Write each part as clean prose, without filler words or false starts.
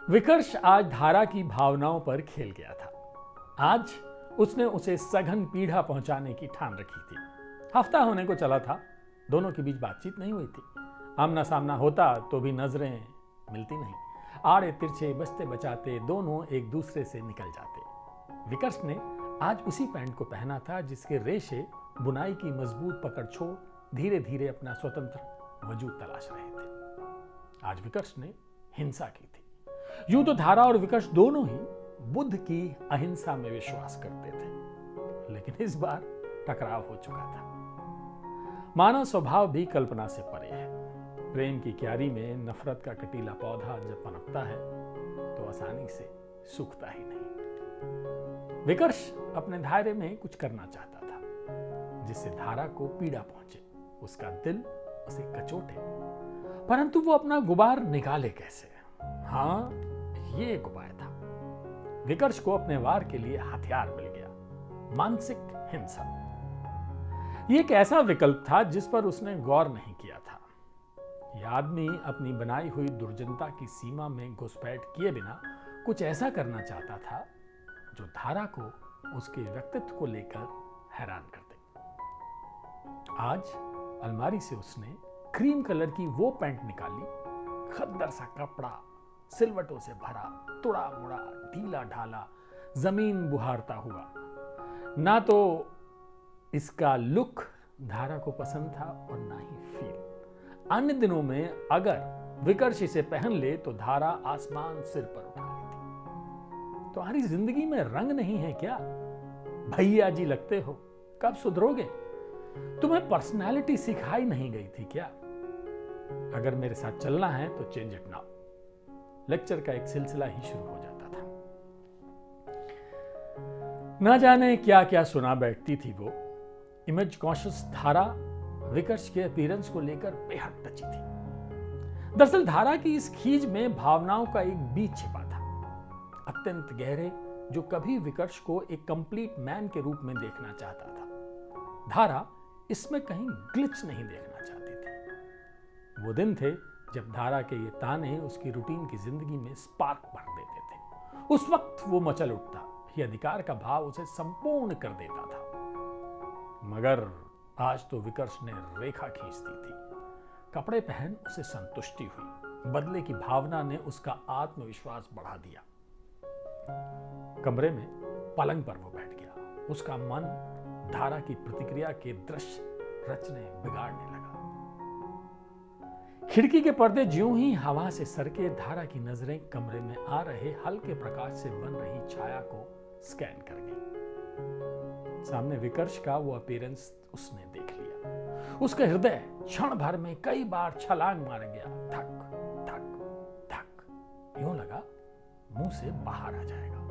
विकर्ष आज धारा की भावनाओं पर खेल गया था। आज उसने उसे सघन पीड़ा पहुंचाने की ठान रखी थी। हफ्ता होने को चला था, दोनों के बीच बातचीत नहीं हुई थी। आमना सामना होता तो भी नजरें मिलती नहीं। आड़े तिरछे बचते बचाते दोनों एक दूसरे से निकल जाते। विकर्ष ने आज उसी पैंट को पहना था जिसके रेशे बुनाई की मजबूत पकड़ छोड़ धीरे धीरे अपना स्वतंत्र वजूद तलाश रहे थे। आज विकर्ष ने हिंसा की थी। यूं तो धारा और विकर्ष दोनों ही बुद्ध की अहिंसा में विश्वास करते थे, लेकिन इस बार टकराव हो चुका था। मानव स्वभाव भी कल्पना से परे है। प्रेम की क्यारी में नफरत का कटीला पौधा जब पनपता है तो आसानी से सूखता ही नहीं। विकर्ष अपने दायरे में कुछ करना चाहता था जिससे धारा को पीड़ा पहुंचे, उसका दिल उसे कचोटे, परंतु वो अपना गुबार निकाले कैसे? हाँ, ये एक उपाय था। विकर्ष को अपने वार के लिए हथियार मिल गया, मानसिक हिंसा। ये एक ऐसा विकल्प था जिस पर उसने गौर नहीं किया था। यह आदमी अपनी बनाई हुई दुर्जनता की सीमा में घुसपैठ किए बिना कुछ ऐसा करना चाहता था जो धारा को उसके व्यक्तित्व को लेकर हैरान कर दे। आज अलमारी से उसने क्रीम कलर की वो पैंट निकाली, खद्दर सा कपड़ा, सिलवटों से भरा, तुड़ा मुड़ा, ढीला ढाला, जमीन बुहारता हुआ। ना तो इसका लुक धारा को पसंद था और ना ही फील। अन्य दिनों में अगर विकर्ष इसे पहन ले तो धारा आसमान सिर पर उठा लेती। तुम्हारी जिंदगी में रंग नहीं है क्या? भैया जी लगते हो, कब सुधरोगे? तुम्हें पर्सनालिटी सिखाई नहीं गई थी क्या? अगर मेरे साथ चलना है तो चेंज इट नाउ। लेक्चर का एक सिलसिला ही शुरू हो जाता था। ना जाने क्या क्या सुना बैठती थी वो। इमेज कॉन्शियस धारा विकर्ष के अपीयरेंस को लेकर बेहद टची थी। दरअसल धारा की इस खींच में भावनाओं का एक बीज छिपा था, अत्यंत गहरे, जो कभी विकर्ष को एक कंप्लीट मैन के रूप में देखना चाहता था। धारा इसमें कहीं ग्लिच नहीं देखना चाहती थी। वो दिन थे जब धारा के ये ताने उसकी रूटीन की जिंदगी में स्पार्क भर देते थे। उस वक्त वो मचल उठता, ये अधिकार का भाव उसे संपूर्ण कर देता था। मगर आज तो विकर्ष ने रेखा खींच दी थी। कपड़े पहन उसे संतुष्टि हुई, बदले की भावना ने उसका आत्मविश्वास बढ़ा दिया। कमरे में पलंग पर वो बैठ गया। उसका मन धारा की प्रतिक्रिया के दृश्य रचने बिगाड़ने लगा। खिड़की के पर्दे ज्यों ही हवा से सरके, धारा की नजरें कमरे में आ रहे हल्के प्रकाश से बन रही छाया को स्कैन कर गई। सामने विकर्ष का वो अपीयरेंस उसने देख लिया। उसका हृदय क्षण भर में कई बार छलांग मार गया। धक धक धक, यूं लगा मुंह से बाहर आ जाएगा।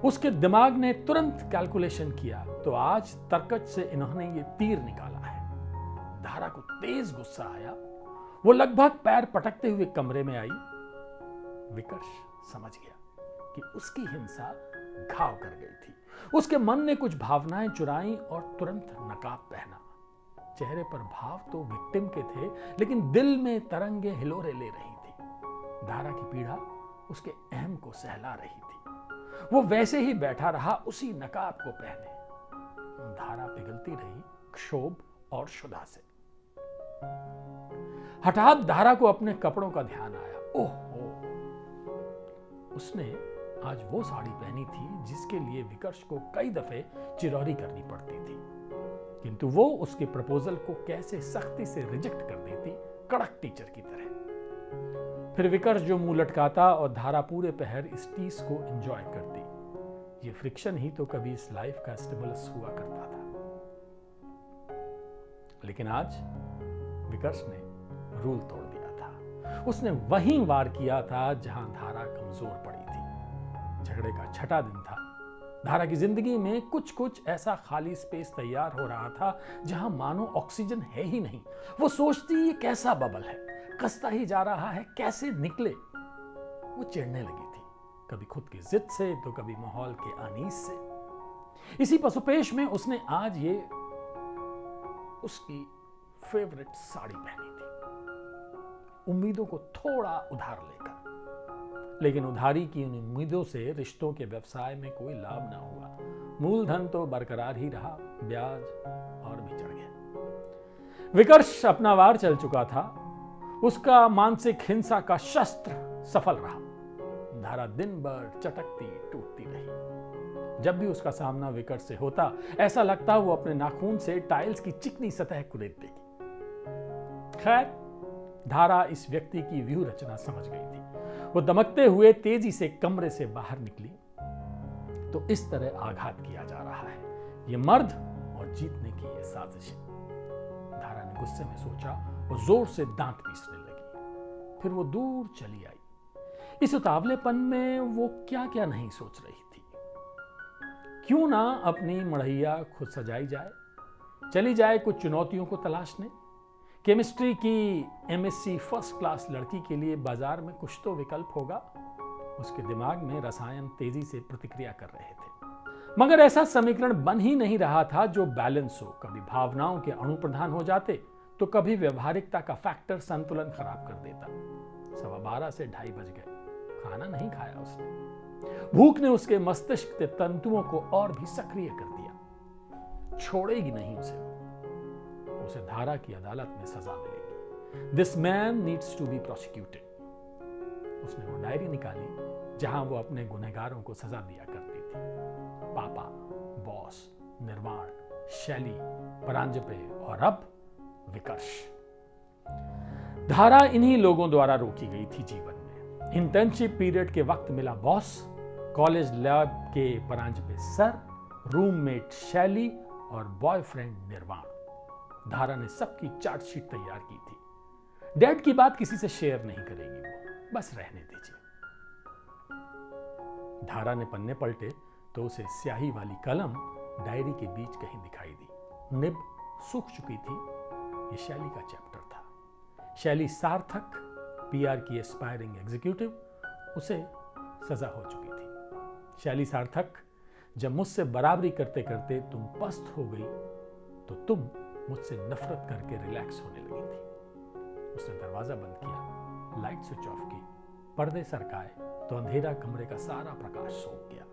उसके दिमाग ने तुरंत कैलकुलेशन किया तो आज तरकच से इन्होंने ये तीर निकाला है। धारा को तेज गुस्सा आया। वो लगभग पैर पटकते हुए कमरे में आई। विकर्ष समझ गया कि उसकी हिंसा घाव कर गई थी। उसके मन ने कुछ भावनाएं चुराई और तुरंत नकाब पहना। चेहरे पर भाव तो विक्टिम के थे, लेकिन दिल में तरंगे हिलोरे ले रही थी। धारा की पीड़ा उसके अहम को सहला रही थी। वो वैसे ही बैठा रहा, उसी नकाब को पहने। धारा पिघलती रही क्षोभ और क्षुधा से। हठात धारा को अपने कपड़ों का ध्यान आया। ओहो, उसने आज वो साड़ी पहनी थी जिसके लिए विकर्ष को कई दफे चिरौरी करनी पड़ती थी, किंतु वो उसके प्रपोजल को कैसे सख्ती से रिजेक्ट कर देती, कड़क टीचर की तरह। फिर विकर्ष जो मुंह लटकाता और धारा पूरे पहर इस टीस को एंजॉय करती। ये फ्रिक्शन ही तो कभी इस लाइफ का स्टिमुलस हुआ करता था। लेकिन आज विकर्ष ने रूल तोड़ दिया था। उसने वहीं वार किया था जहां धारा कमजोर पड़ी थी। झगड़े का छठा दिन था। धारा की जिंदगी में कुछ कुछ ऐसा खाली स्पेस तैयार हो रहा था जहां मानो ऑक्सीजन है ही नहीं। वो सोचती ये कैसा बबल है, कसता ही जा रहा है, कैसे निकले। वो चिढ़ने लगी थी, कभी खुद की जिद से तो कभी माहौल के अनीस से। इसी पसुपेश में उसने आज ये उसकी फेवरेट साड़ी पहनी थी, उम्मीदों को थोड़ा उधार लेकर। लेकिन उधारी की उन उम्मीदों से रिश्तों के व्यवसाय में कोई लाभ ना हुआ। मूलधन तो बरकरार ही रहा, ब्याज और भी चढ़ गया। विकर्ष अपना वार चल चुका था। उसका मानसिक हिंसा का शस्त्र सफल रहा। धारा दिन भर चटकती टूटती रही। जब भी उसका सामना विकर्ष से होता, ऐसा लगता वो अपने नाखून से टाइल्स की चिकनी सतह कुरेद देगी। खैर, धारा इस व्यक्ति की व्यूह रचना समझ गई थी। वो दमकते हुए तेजी से कमरे से बाहर निकली तो इस तरह आघात किया जा रहा है। ये मर्द और जीतने की ये साजिश है। धारा ने गुस्से में सोचा और जोर से दांत पीसने लगी। फिर वो दूर चली आई। इस उतावलेपन में वो क्या क्या नहीं सोच रही थी। क्यों ना अपनी मढ़ैया खुद सजाई जाए, चली जाए कुछ चुनौतियों को तलाशने। केमिस्ट्री की एमएससी फर्स्ट क्लास लड़की के लिए बाजार में कुछ तो विकल्प होगा। उसके दिमाग में रसायन तेजी से प्रतिक्रिया कर रहे थे, मगर ऐसा समीकरण बन ही नहीं रहा था जो बैलेंस हो। कभी भावनाओं के अणु प्रधान हो जाते तो कभी व्यवहारिकता का फैक्टर संतुलन खराब कर देता। 12:15 से 2:30 बज गए। खाना नहीं खाया उसने। भूख ने उसके मस्तिष्क के तंतुओं को और भी सक्रिय कर दिया। छोड़ेगी नहीं उसे धारा की अदालत में सजा मिलेगी। This man needs to be prosecuted. उसने वो डायरी निकाली जहां वो अपने गुनहगारों को सजा दिया करती थी। पापा, बॉस, निर्वाण, शैली, परांजपे और अब विकर्ष। धारा इन्हीं लोगों द्वारा रोकी गई थी जीवन में। इंटर्नशिप पीरियड के वक्त मिला बॉस, कॉलेज लैब के परांजपे सर, रूममेट शैली और बॉयफ्रेंड निर्वाण। धारा ने सबकी चार्जशीट तैयार की थी। डैड की बात किसी से शेयर नहीं करेगी वो, बस रहने दीजिए। धारा ने पन्ने पलटे तो उसे स्याही वाली कलम डायरी के बीच कहीं दिखाई दी। निब सूख चुकी थी। ये शैली का चैप्टर था। शैली सार्थक, पीआर की एस्पायरिंग एग्जीक्यूटिव, उसे सजा हो चुकी थी। शैली सार्थक, जब मुझसे बराबरी करते करते तुम पस्त हो गई तो तुम मुझसे नफरत करके रिलैक्स होने लगी थी। उसने दरवाजा बंद किया, लाइट स्विच ऑफ की, पर्दे सरकाए तो अंधेरा कमरे का सारा प्रकाश सोख गया।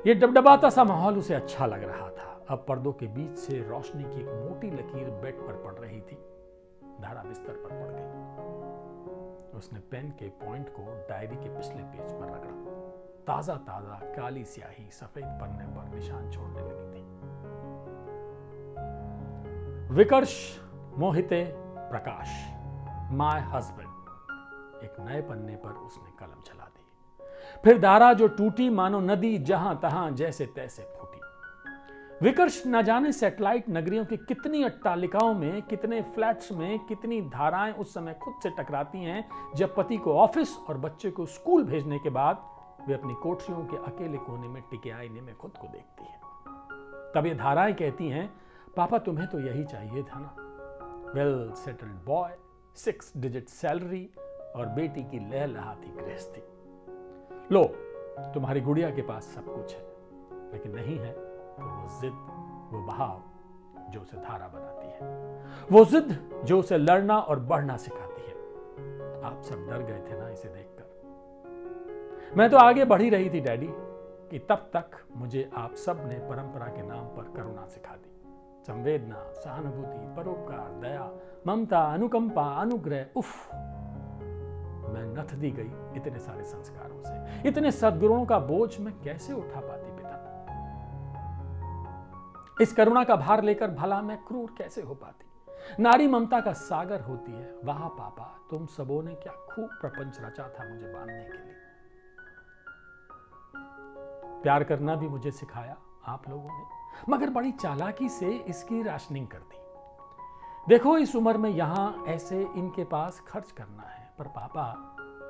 ये डबडबाता सा माहौल उसे अच्छा लग रहा था। अब पर्दों के बीच से रोशनी की एक मोटी लकीर बेड पर पड़ रही थी। धारा बिस्तर पर पड़ गई। उसने पेन के पॉइंट को डायरी के पिछले पेज पर रगड़ा। ताजा ताजा काली स्याही सफेद पन्ने पर निशान छोड़ने लगी थी। विकर्ष मोहिते प्रकाश, माय हस्बैंड। एक नए पन्ने पर उसने कलम चला दी। फिर धारा जो टूटी मानो नदी जहां तहां जैसे तैसे फूटी। विकर्ष न जाने सैटेलाइट नगरियों की कितनी अट्टालिकाओं में, कितने फ्लैट्स में, कितनी धाराएं उस समय खुद से टकराती हैं जब पति को ऑफिस और बच्चे को स्कूल भेजने के बाद वे अपनी कोठरियों के अकेले कोने में टिके आईने में खुद को देखती हैं। तब ये धाराएं कहती हैं, पापा तुम्हें तो यही चाहिए था ना, well settled boy, 6 digit salary और बेटी की लहलहाती गृहस्थी। लो, तुम्हारी गुड़िया के पास सब कुछ है, लेकिन नहीं है तो वो जिद, वो बहाव जो उसे धारा बनाती है, वो जिद जो उसे लड़ना और बढ़ना सिखाती है। आप सब डर गए थे ना इसे देखकर। मैं तो आगे बढ़ी रही थी डैडी, कि तब तक मुझे आप सब ने परंपरा के नाम पर करुणा सिखा दी। संवेदना, सहानुभूति, परोपकार, दया, ममता, अनुकंपा, अनुग्रह। उफ, मैं नथ दी गई इतने सारे संस्कारों से। इतने सद्गुणों का बोझ मैं कैसे उठा पाती पिता? इस करुणा का भार लेकर भला मैं क्रूर कैसे हो पाती? नारी ममता का सागर होती है। वाह पापा, तुम सबों ने क्या खूब प्रपंच रचा था मुझे बांधने के लिए। प्यार करना भी मुझे सिखाया आप लोगों ने, मगर बड़ी चालाकी से इसकी राशनिंग कर दी। देखो, इस उम्र में यहां ऐसे इनके पास खर्च करना है, पर पापा,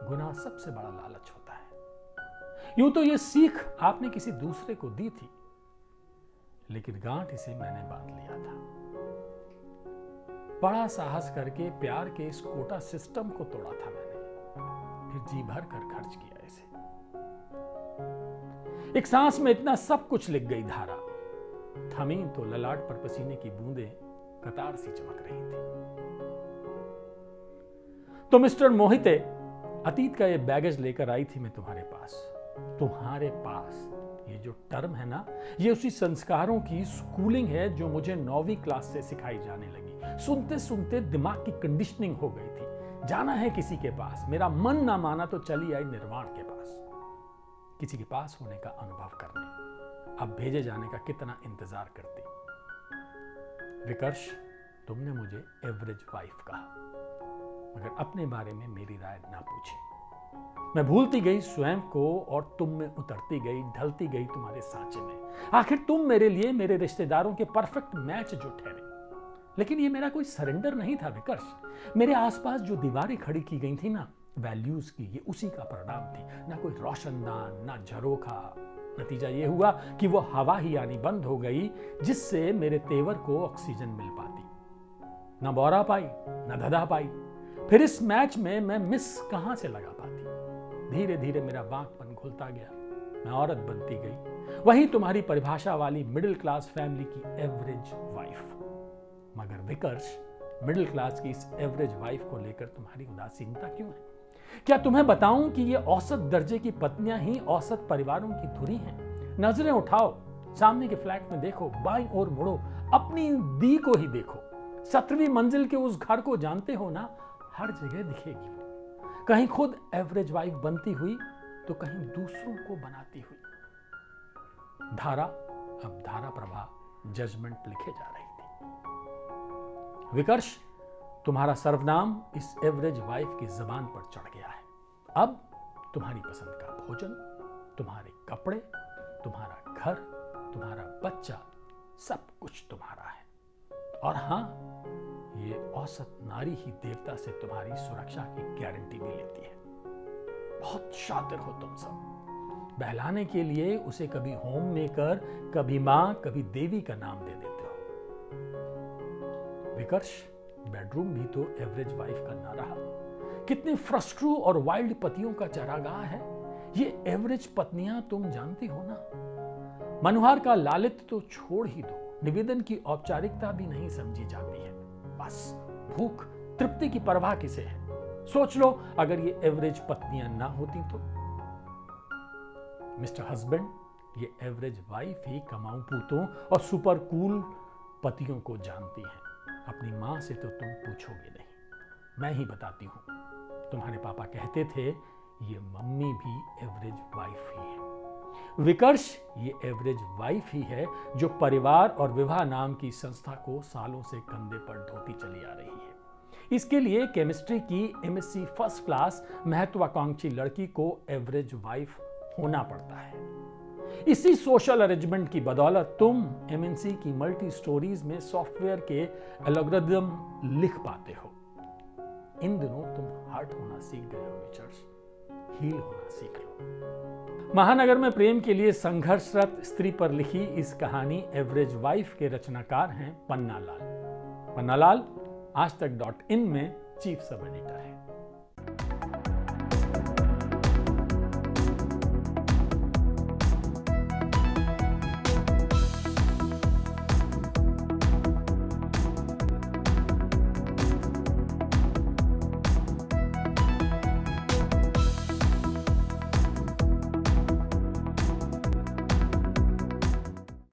गुनाह सबसे बड़ा लालच होता है। यूं तो ये सीख आपने किसी दूसरे को दी थी, लेकिन गांठ इसे मैंने बांध लिया था। बड़ा साहस करके प्यार के इस कोटा सिस्टम को तोड़ा था मैंने, फिर जी भर कर खर्च किया इसे। एक सांस में इतना सब कुछ लिख गई धारा। थमी तो ललाट पर पसीने की बूंदें कतार सी चमक रही थी। तो मिस्टर मोहिते, अतीत का ये बैगेज लेकर आई थी मैं तुम्हारे पास। तुम्हारे पास ये जो टर्म है ना, ये उसी संस्कारों की स्कूलिंग है जो मुझे 9वीं क्लास से सिखाई जाने लगी। सुनते सुनते दिमाग की कंडीशनिंग हो गई थी। जाना है किसी के पास, मेरा मन ना माना तो चली आई निर्वाण के पास, किसी के पास होने का अनुभव करने। अब भेजे जाने का कितना इंतजार करती। विकर्ष, तुमने मुझे एवरेज वाइफ कहा, मगर अपने बारे में मेरी राय ना पूछी। मैं भूलती गई स्वयं को और तुम में उतरती गई, ढलती गई तुम्हारे सांचे में। आखिर तुम मेरे लिए मेरे रिश्तेदारों के परफेक्ट मैच जो ठहरे। लेकिन ये मेरा कोई सरेंडर नहीं था विकर्ष। मेरे आसपास जो दीवारें खड़ी की गई थी ना वैल्यूज की, ये उसी का परिणाम थी। ना कोई रोशनदान, ना झरोखा। नतीजा ये हुआ कि वो हवा ही आनी बंद हो गई जिससे मेरे तेवर को ऑक्सीजन मिल पाती। ना बौरा पाई, ना धधा पाई। फिर इस मैच में मैं मिस कहां से लगा पाती। धीरे धीरे मेरा बांकपन घुलता गया, मैं औरत बनती गई, वही तुम्हारी परिभाषा वाली मिडिल क्लास फैमिली की एवरेज वाइफ। मगर विकर्ष, मिडिल क्लास की इस एवरेज वाइफ को लेकर तुम्हारी उदासीनता क्यों है? क्या तुम्हें बताऊं कि ये औसत दर्जे की पत्नियां ही औसत परिवारों की धुरी हैं? नजरें उठाओ, सामने के फ्लैट में देखो, बाईं ओर मुड़ो, अपनी दी को ही देखो। 17वीं मंजिल के उस घर को जानते हो ना, हर जगह दिखेगी। कहीं खुद एवरेज वाइफ बनती हुई तो कहीं दूसरों को बनाती हुई। धारा अब धारा प्रवाह जजमेंट लिखे जा रही थी। विकर्ष, तुम्हारा सर्वनाम इस एवरेज वाइफ की जबान पर चढ़ गया है। अब तुम्हारी पसंद का भोजन, तुम्हारे कपड़े, तुम्हारा घर, तुम्हारा बच्चा, सब कुछ तुम्हारा है। और हां, ये औसत नारी ही देवता से तुम्हारी सुरक्षा की गारंटी भी लेती है। बहुत शातिर हो तुम सब। बहलाने के लिए उसे कभी होम मेकर, कभी मां, कभी देवी का नाम दे देते हो। विकर्ष, बेडरूम भी तो एवरेज वाइफ का ना रहा। कितने फ्रस्ट्रू और वाइल्ड पतियों का चरागाह है ये एवरेज पत्नियां, तुम जानती हो ना। मनोहर का लालित्य तो छोड़ ही दो, निवेदन की औपचारिकता भी नहीं समझी जाती है। बस भूख तृप्ति की परवाह किसे है? सोच लो, अगर ये एवरेज पत्नियां ना होती तो। मिस्टर हस्बैंड, ये एवरेज वाइफ ही कमाऊ पूतों और सुपर कूल पतियों को जानती हैं। अपनी मां से तो तुम पूछोगे नहीं, मैं ही बताती हूं। तुम्हारे पापा कहते थे ये मम्मी भी एवरेज वाइफ ही है। विकर्ष, ये एवरेज वाइफ ही है जो परिवार और विवाह नाम की संस्था को सालों से कंधे पर ढोती चली आ रही है। इसके लिए केमिस्ट्री की एमएससी फर्स्ट क्लास महत्वाकांक्षी लड़की को एवरेज वाइफ होना पड़ता है। इसी सोशल अरेंजमेंट की बदौलत तुम एमएनसी की मल्टी स्टोरीज में सॉफ्टवेयर के एल्गोरिदम लिख पाते हो। इन दिनों तुम हर्ट होना सीख गए हो विचर्स, हील होना सीख लो। महानगर में प्रेम के लिए संघर्षरत स्त्री पर लिखी इस कहानी एवरेज वाइफ के रचनाकार हैं पन्नालाल। पन्नालाल आज तक .in में चीफ सब एडिटर है।